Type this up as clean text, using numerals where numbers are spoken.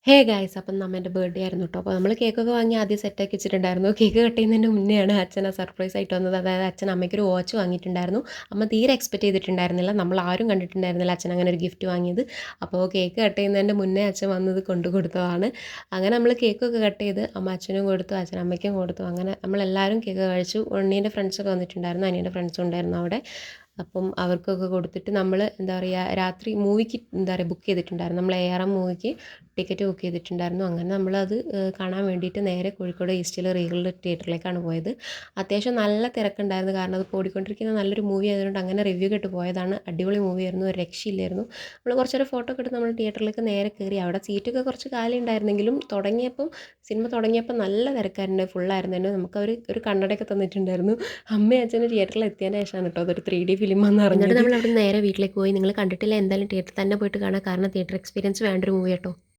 Hey guys അപ്പം നമ്മ എൻ്റെ ബർത്ത്ഡേ ആയിരുന്നു കേട്ടോ. അപ്പോൾ നമ്മൾ കേക്കൊക്കെ വാങ്ങി ആദ്യം സെറ്റാക്കി വെച്ചിട്ടുണ്ടായിരുന്നു. കേക്ക് കട്ട് ചെയ്യുന്നതിന് മുന്നെയാണ് അച്ഛൻ ആ സർപ്രൈസ് ആയിട്ട് വന്നത്. അതായത് അച്ഛൻ അമ്മയ്ക്കൊരു വാച്ച് വാങ്ങിയിട്ടുണ്ടായിരുന്നു. അമ്മ തീരെ എക്സ്പെക്റ്റ് ചെയ്തിട്ടുണ്ടായിരുന്നില്ല. നമ്മൾ ആരും കണ്ടിട്ടുണ്ടായിരുന്നില്ല അച്ഛൻ അങ്ങനെ ഒരു ഗിഫ്റ്റ് വാങ്ങിയത്. അപ്പോൾ കേക്ക് കട്ട് ചെയ്യുന്നതിൻ്റെ മുന്നേ അച്ഛൻ വന്നത് കൊണ്ടു കൊടുത്തതാണ്. അങ്ങനെ നമ്മൾ കേക്കൊക്കെ കട്ട് ചെയ്ത് അമ്മ അച്ഛനും കൊടുത്തു, അച്ഛൻ അമ്മയ്ക്കും കൊടുത്തു. അങ്ങനെ നമ്മളെല്ലാവരും കേക്ക് കഴിച്ചു. ഉണ്ണീൻ്റെ ഫ്രണ്ട്സൊക്കെ വന്നിട്ടുണ്ടായിരുന്നു, അനിയൻ്റെ ഫ്രണ്ട്സും ഉണ്ടായിരുന്നു അവിടെ. അപ്പം അവർക്കൊക്കെ കൊടുത്തിട്ട് നമ്മൾ എന്താ പറയുക, രാത്രി മൂവിക്ക് എന്താ പറയുക ബുക്ക് ചെയ്തിട്ടുണ്ടായിരുന്നു. നമ്മൾ ARM മൂവിക്ക് ടിക്കറ്റ് ബുക്ക് ചെയ്തിട്ടുണ്ടായിരുന്നു. അങ്ങനെ നമ്മളത് കാണാൻ വേണ്ടിയിട്ട് നേരെ കോഴിക്കോട് ഈസ്റ്റിലെ റീഗൽ തിയേറ്ററിലേക്കാണ് പോയത്. അത്യാവശ്യം നല്ല തിരക്കുണ്ടായിരുന്നു, കാരണം അത് ഓടിക്കൊണ്ടിരിക്കുന്ന നല്ലൊരു മൂവി ആയതുകൊണ്ട് അങ്ങനെ റിവ്യൂ കേട്ട് പോയതാണ്. അടിപൊളി മൂവിയായിരുന്നു, ഒരു രക്ഷയില്ലായിരുന്നു. നമ്മൾ കുറച്ചേരം ഫോട്ടോ ഒക്കെ എടുത്ത് നമ്മൾ തിയേറ്ററിലേക്ക് നേരെ കയറി. അവിടെ സീറ്റൊക്കെ കുറച്ച് കാലി ഉണ്ടായിരുന്നെങ്കിലും സിനിമ തുടങ്ങിയപ്പോൾ നല്ല തിരക്കാരുണ്ട്, ഫുള്ളായിരുന്നു. നമുക്കവർ ഒരു കണ്ണടയൊക്കെ തന്നിട്ടുണ്ടായിരുന്നു. അമ്മയും അച്ഛനും തിയേറ്ററിൽ എത്തിയതിന് ശേഷമാണ് കേട്ടോ അതൊരു 3D ഫിലിമാണെന്ന് അറിഞ്ഞത്. എന്നിട്ട് നമ്മൾ അവിടെ നേരെ വീട്ടിലേക്ക് പോയി. നിങ്ങൾ കണ്ടിട്ടില്ല എന്തായാലും തിയേറ്ററിൽ തന്നെ പോയിട്ട് കാണാം, കാരണം തിയേറ്റർ എക്സ്പീരിയൻസ് വേണ്ട ഒരു മൂവി കേട്ടോ.